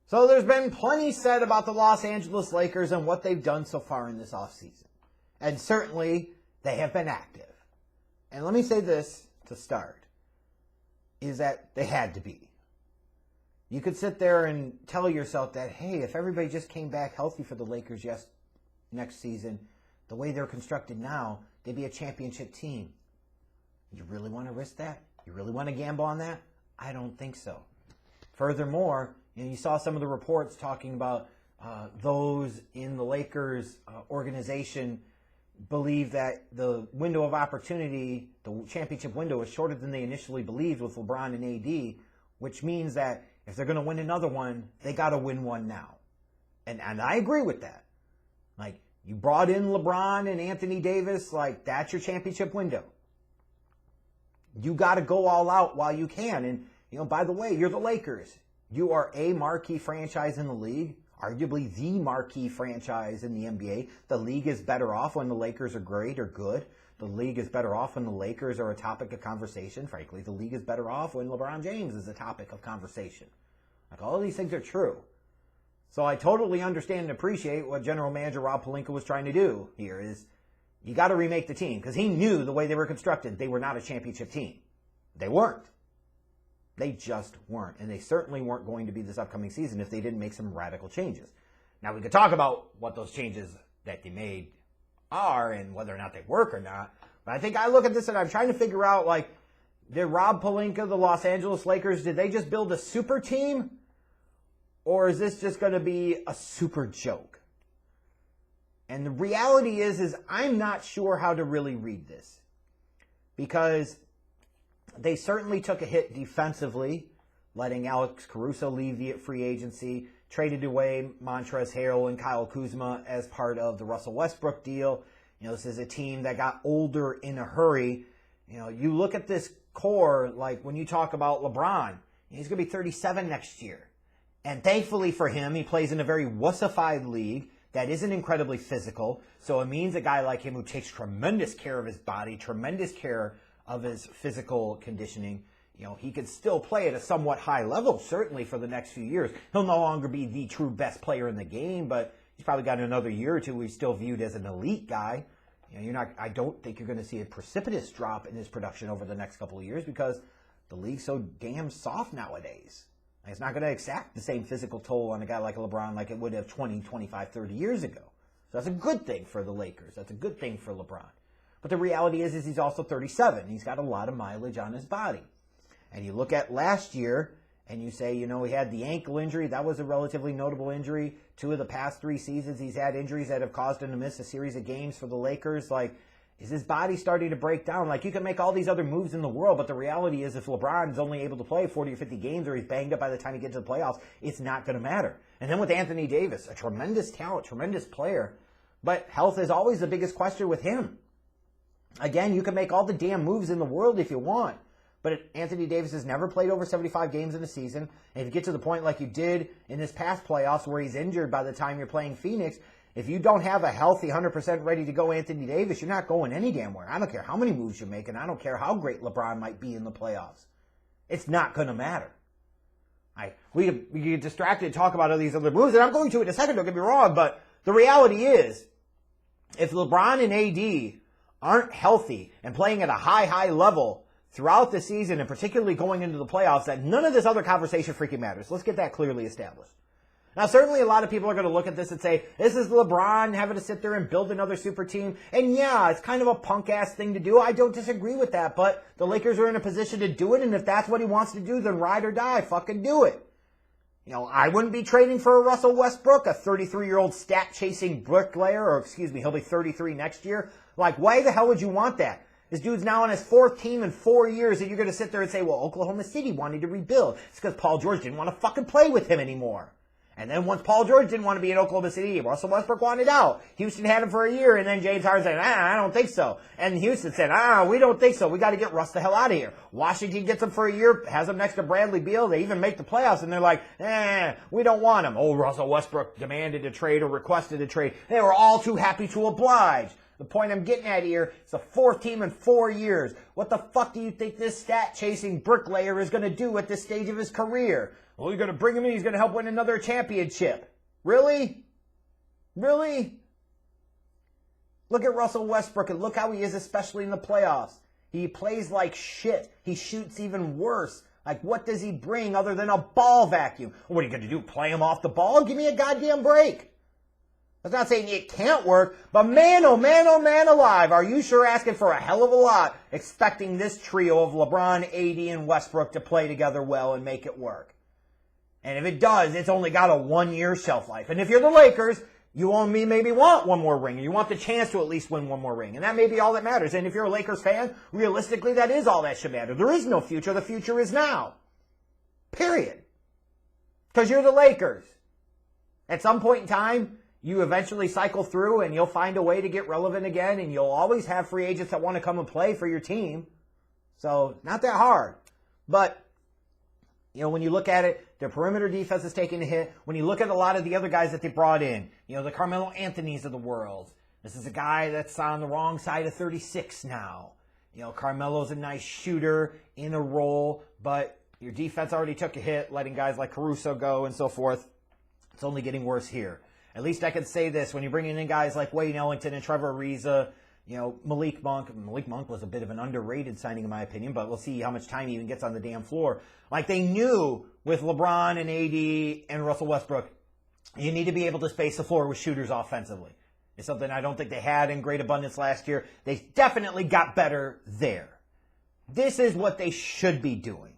So there's been plenty said about the Los Angeles Lakers and what they've done so far in this offseason. And certainly, they have been active. And let me say this to start, is that they had to be. You could sit there and tell yourself that, hey, if everybody just came back healthy for the Lakers next season, the way they're constructed now, they'd be a championship team. You really want to risk that? You really want to gamble on that? I don't think so. Furthermore, you saw some of the reports talking about those in the Lakers organization believe that the window of opportunity, the championship window, is shorter than they initially believed with LeBron and AD, which means that if they're going to win another one, they got to win one now. And I agree with that. Like, you brought in LeBron and Anthony Davis, like, that's your championship window. You got to go all out while you can. And, by the way, you're the Lakers. You are a marquee franchise in the league, arguably the marquee franchise in the NBA. The league is better off when the Lakers are great or good. The league is better off when the Lakers are a topic of conversation. Frankly, the league is better off when LeBron James is a topic of conversation. Like, all of these things are true. So I totally understand and appreciate what General Manager Rob Pelinka was trying to do here is you got to remake the team because he knew the way they were constructed, they were not a championship team. They weren't. They just weren't. And they certainly weren't going to be this upcoming season if they didn't make some radical changes. Now, we could talk about what those changes that they made are and whether or not they work or not. But I think I look at this and I'm trying to figure out, like, did Rob Pelinka, the Los Angeles Lakers, did they just build a super team? Or is this just going to be a super joke? And the reality is I'm not sure how to really read this. Because they certainly took a hit defensively, letting Alex Caruso leave the free agency, traded away Montrezl Harrell and Kyle Kuzma as part of the Russell Westbrook deal. This is a team that got older in a hurry. You look at this core, like when you talk about LeBron, he's going to be 37 next year. And thankfully for him, he plays in a very wussified league that isn't incredibly physical. So it means a guy like him who takes tremendous care of his body, tremendous care of his physical conditioning, he could still play at a somewhat high level, certainly for the next few years. He'll no longer be the true best player in the game, but he's probably got another year or two where he's still viewed as an elite guy. I don't think you're going to see a precipitous drop in his production over the next couple of years because the league's so damn soft nowadays. It's not going to exact the same physical toll on a guy like a LeBron like it would have 20, 25, 30 years ago. So that's a good thing for the Lakers. That's a good thing for LeBron. But the reality is he's also 37. He's got a lot of mileage on his body. And you look at last year and you say, he had the ankle injury. That was a relatively notable injury. 2 of the past 3 seasons, he's had injuries that have caused him to miss a series of games for the Lakers. Like, is his body starting to break down? Like, you can make all these other moves in the world, but the reality is if LeBron is only able to play 40 or 50 games or he's banged up by the time he gets to the playoffs, it's not going to matter. And then with Anthony Davis, a tremendous talent, tremendous player, but health is always the biggest question with him. Again, you can make all the damn moves in the world if you want, but Anthony Davis has never played over 75 games in a season. And if you get to the point like you did in this past playoffs where he's injured by the time you're playing Phoenix, if you don't have a healthy 100% ready to go Anthony Davis, you're not going any damn where. I don't care how many moves you make, and I don't care how great LeBron might be in the playoffs. It's not going to matter. We get distracted and talk about all these other moves, and I'm going to in a second, don't get me wrong, but the reality is, if LeBron and AD aren't healthy and playing at a high level throughout the season, and particularly going into the playoffs, that none of this other conversation freaking matters. Let's get that clearly established. Now, certainly a lot of people are going to look at this and say, this is LeBron having to sit there and build another super team. And yeah, it's kind of a punk-ass thing to do. I don't disagree with that, but the Lakers are in a position to do it, and if that's what he wants to do, then ride or die, fucking do it. I wouldn't be trading for a Russell Westbrook, a 33-year-old stat-chasing bricklayer, or excuse me, he'll be 33 next year. Like, why the hell would you want that? This dude's now on his 4th team in 4 years, and you're going to sit there and say, well, Oklahoma City wanted to rebuild. It's because Paul George didn't want to fucking play with him anymore. And then once Paul George didn't want to be in Oklahoma City, Russell Westbrook wanted out. Houston had him for a year, and then James Harden said, I don't think so. And Houston said, we don't think so. We got to get Russ the hell out of here. Washington gets him for a year, has him next to Bradley Beal. They even make the playoffs, and they're like, we don't want him. Oh, Russell Westbrook demanded a trade or requested a trade. They were all too happy to oblige. The point I'm getting at here, it's the 4th team in 4 years. What the fuck do you think this stat-chasing bricklayer is going to do at this stage of his career? Well, you're going to bring him in, he's going to help win another championship. Really? Really? Look at Russell Westbrook and look how he is, especially in the playoffs. He plays like shit. He shoots even worse. Like, what does he bring other than a ball vacuum? What are you going to do, play him off the ball? Give me a goddamn break. I'm not saying it can't work, but man, oh man alive, are you sure asking for a hell of a lot expecting this trio of LeBron, AD, and Westbrook to play together well and make it work? And if it does, it's only got a 1-year shelf life. And if you're the Lakers, you only maybe want one more ring. You want the chance to at least win one more ring. And that may be all that matters. And if you're a Lakers fan, realistically, that is all that should matter. There is no future. The future is now. Period. Because you're the Lakers. At some point in time, you eventually cycle through and you'll find a way to get relevant again. And you'll always have free agents that want to come and play for your team. So, not that hard. But, you know, when you look at it, their perimeter defense is taking a hit. When you look at a lot of the other guys that they brought in, you know, the Carmelo Anthonys of the world. This is a guy that's on the wrong side of 36 now. You know, Carmelo's a nice shooter in a role, but your defense already took a hit, letting guys like Caruso go and so forth. It's only getting worse here. At least I can say this, when you're bringing in guys like Wayne Ellington and Trevor Ariza, you know, Malik Monk was a bit of an underrated signing in my opinion, but we'll see how much time he even gets on the damn floor. Like they knew with LeBron and AD and Russell Westbrook, you need to be able to space the floor with shooters offensively. It's something I don't think they had in great abundance last year. They definitely got better there. This is what they should be doing.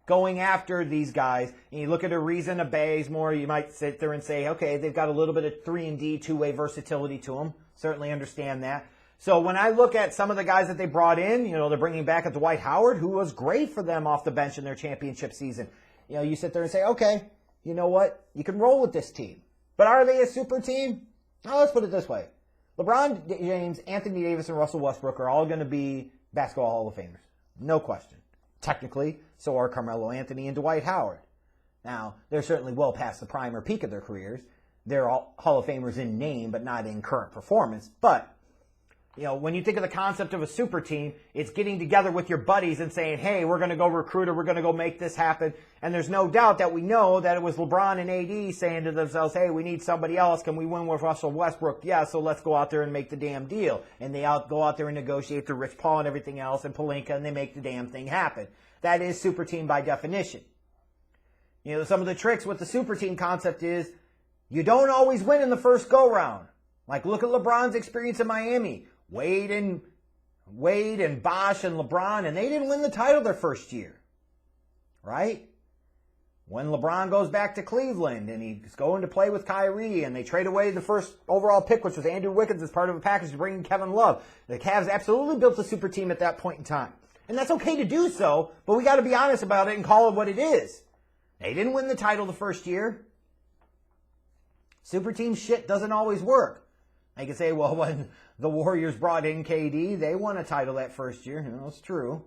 Going after these guys, and you look at Ariza and Bazemore, you might sit there and say, okay, they've got a little bit of 3-and-D, two-way versatility to them. Certainly understand that. So when I look at some of the guys that they brought in, you know, they're bringing back a Dwight Howard, who was great for them off the bench in their championship season. You know, you sit there and say, okay, you know what? You can roll with this team. But are they a super team? Oh, let's put it this way. LeBron James, Anthony Davis, and Russell Westbrook are all going to be basketball Hall of Famers. No question. Technically, so are Carmelo Anthony and Dwight Howard. Now, they're certainly well past the prime or peak of their careers. They're all Hall of Famers in name, but not in current performance. But, you know, when you think of the concept of a super team, it's getting together with your buddies and saying, hey, we're going to go recruit or we're going to go make this happen. And there's no doubt that we know that it was LeBron and AD saying to themselves, hey, we need somebody else. Can we win with Russell Westbrook? Yeah, so let's go out there and make the damn deal. And they go out there and negotiate to Rich Paul and everything else and Pelinka, and they make the damn thing happen. That is super team by definition. You know, some of the tricks with the super team concept is you don't always win in the first go-round. Like, look at LeBron's experience in Miami. Wade and Bosh and LeBron, and they didn't win the title their first year, right? When LeBron goes back to Cleveland and he's going to play with Kyrie and they trade away the first overall pick, which was Andrew Wiggins as part of a package to bring in Kevin Love, the Cavs absolutely built a super team at that point in time. And that's okay to do so, but we got to be honest about it and call it what it is. They didn't win the title the first year. Super team shit doesn't always work. I can say, well, when the Warriors brought in KD, they won a title that first year. You know, it's true.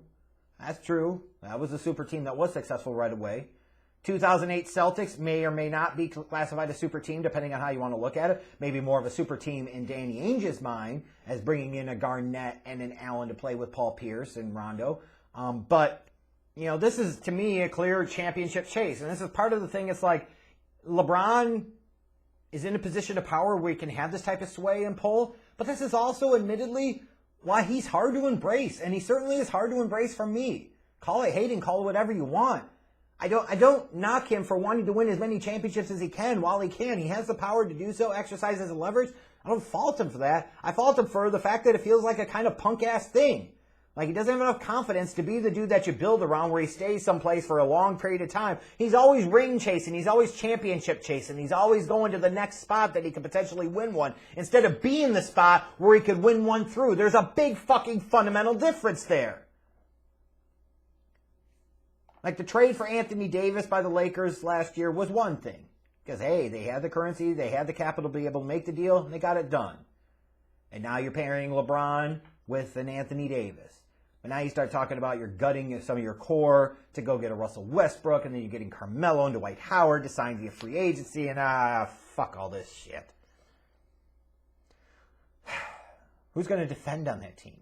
That's true. That was a super team that was successful right away. 2008 Celtics may or may not be classified as super team, depending on how you want to look at it. Maybe more of a super team in Danny Ainge's mind, as bringing in a Garnett and an Allen to play with Paul Pierce and Rondo. But, you know, this is, to me, a clear championship chase. And this is part of the thing. It's like LeBron is in a position of power where he can have this type of sway and pull. But this is also, admittedly, why he's hard to embrace. And he certainly is hard to embrace from me. Call it hating, call it whatever you want. I don't knock him for wanting to win as many championships as he can while he can. He has the power to do so, exercise as a leverage. I don't fault him for that. I fault him for the fact that it feels like a kind of punk-ass thing. Like, he doesn't have enough confidence to be the dude that you build around where he stays someplace for a long period of time. He's always ring chasing. He's always championship chasing. He's always going to the next spot that he could potentially win one instead of being the spot where he could win one through. There's a big fucking fundamental difference there. Like, the trade for Anthony Davis by the Lakers last year was one thing. Because, hey, they had the currency, they had the capital to be able to make the deal, and they got it done. And now you're pairing LeBron with an Anthony Davis. But now you start talking about you're gutting some of your core to go get a Russell Westbrook, and then you're getting Carmelo and Dwight Howard to sign via free agency, and fuck all this shit. Who's going to defend on that team?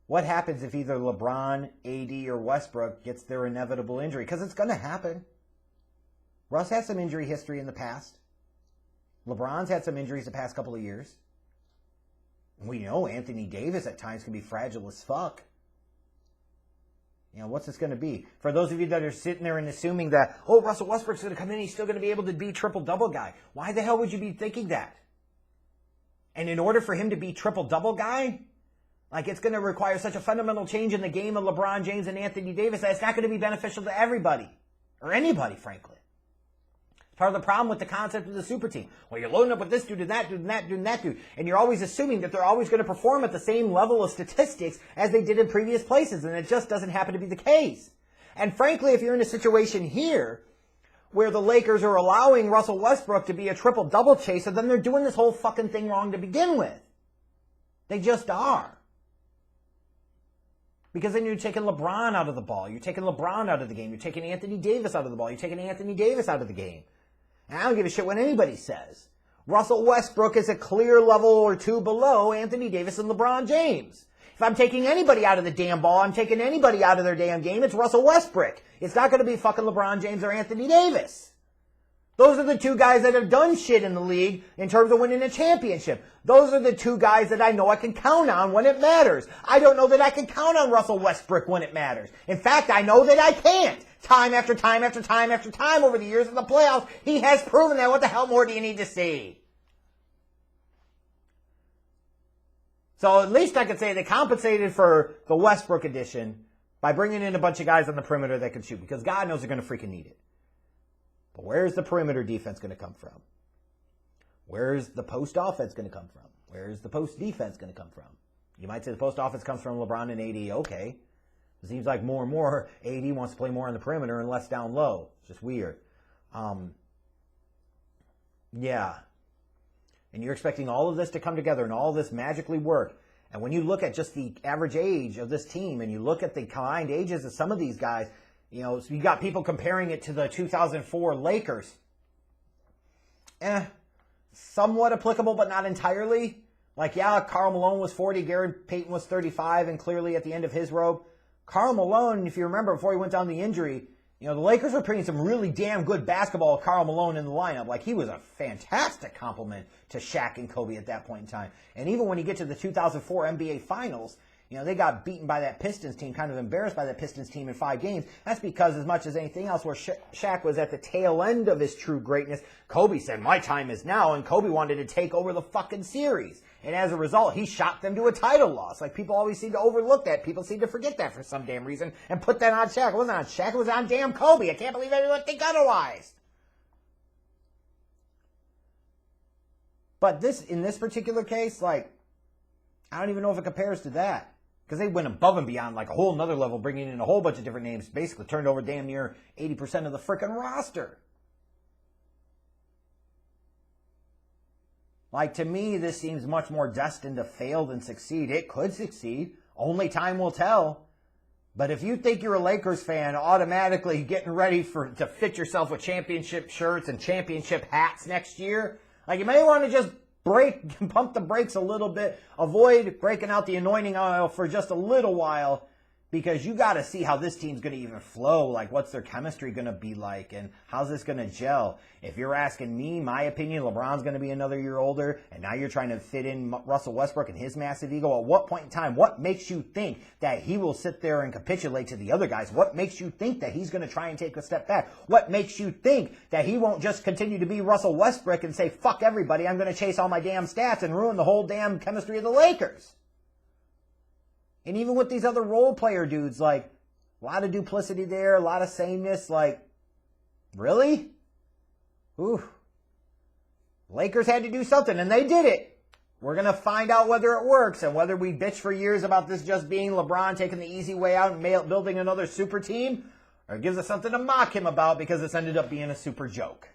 What happens if either LeBron, AD, or Westbrook gets their inevitable injury? Because it's going to happen. Russ has some injury history in the past. LeBron's had some injuries the past couple of years. We know Anthony Davis at times can be fragile as fuck. You know, what's this going to be? For those of you that are sitting there and assuming that, oh, Russell Westbrook's going to come in, he's still going to be able to be triple-double guy. Why the hell would you be thinking that? And in order for him to be triple-double guy, like, it's going to require such a fundamental change in the game of LeBron James and Anthony Davis that it's not going to be beneficial to everybody. Or anybody, frankly. It's part of the problem with the concept of the super team. Well, you're loading up with this dude and that dude and that dude and that dude. And you're always assuming that they're always going to perform at the same level of statistics as they did in previous places. And it just doesn't happen to be the case. And frankly, if you're in a situation here where the Lakers are allowing Russell Westbrook to be a triple-double chaser, then they're doing this whole fucking thing wrong to begin with. They just are. Because then you're taking LeBron out of the ball. You're taking LeBron out of the game. You're taking Anthony Davis out of the ball. You're taking Anthony Davis out of the game. And I don't give a shit what anybody says. Russell Westbrook is a clear level or two below Anthony Davis and LeBron James. If I'm taking anybody out of the damn ball, I'm taking anybody out of their damn game, it's Russell Westbrook. It's not going to be fucking LeBron James or Anthony Davis. Those are the two guys that have done shit in the league in terms of winning a championship. Those are the two guys that I know I can count on when it matters. I don't know that I can count on Russell Westbrook when it matters. In fact, I know that I can't. Time after time after time after time over the years in the playoffs, he has proven that. What the hell more do you need to see? So at least I could say they compensated for the Westbrook edition by bringing in a bunch of guys on the perimeter that can shoot, because God knows they're going to freaking need it. But where's the perimeter defense going to come from? Where's the post offense going to come from? Where's the post defense going to come from? You might say the post offense comes from LeBron and AD. Okay. It seems like more and more AD wants to play more on the perimeter and less down low. It's just weird. Yeah. And you're expecting all of this to come together and all of this magically work. And when you look at just the average age of this team and you look at the combined ages of some of these guys, you know, so you got people comparing it to the 2004 Lakers. Somewhat applicable, but not entirely. Like, yeah, Karl Malone was 40, Gary Payton was 35, and clearly at the end of his rope. Karl Malone, if you remember, before he went down the injury, you know, the Lakers were playing some really damn good basketball with Karl Malone in the lineup. Like, he was a fantastic compliment to Shaq and Kobe at that point in time. And even when you get to the 2004 NBA Finals, you know, they got beaten by that Pistons team, kind of embarrassed by that Pistons team in 5 games. That's because, as much as anything else, where Shaq was at the tail end of his true greatness, Kobe said, my time is now, and Kobe wanted to take over the fucking series. And as a result, he shot them to a title loss. Like, people always seem to overlook that. People seem to forget that for some damn reason and put that on Shaq. It wasn't on Shaq, it was on damn Kobe. I can't believe anyone think otherwise. But in this particular case, like, I don't even know if it compares to that. Because they went above and beyond, like a whole nother level, bringing in a whole bunch of different names, basically turned over damn near 80% of the frickin' roster. Like, to me, this seems much more destined to fail than succeed. It could succeed. Only time will tell. But if you think you're a Lakers fan, automatically getting ready to fit yourself with championship shirts and championship hats next year, like, you may want to just pump the brakes a little bit, avoid breaking out the anointing oil for just a little while, because you got to see how this team's going to even flow. Like, what's their chemistry going to be like, and how's this going to gel? If you're asking me, my opinion, LeBron's going to be another year older, and now you're trying to fit in Russell Westbrook and his massive ego. At what point in time, what makes you think that he will sit there and capitulate to the other guys? What makes you think that he's going to try and take a step back? What makes you think that he won't just continue to be Russell Westbrook and say, fuck everybody, I'm going to chase all my damn stats and ruin the whole damn chemistry of the Lakers? And even with these other role player dudes, like, a lot of duplicity there, a lot of sameness, like, really? Ooh. Lakers had to do something, and they did it. We're going to find out whether it works, and whether we bitch for years about this just being LeBron taking the easy way out and building another super team, or it gives us something to mock him about because it's ended up being a super joke.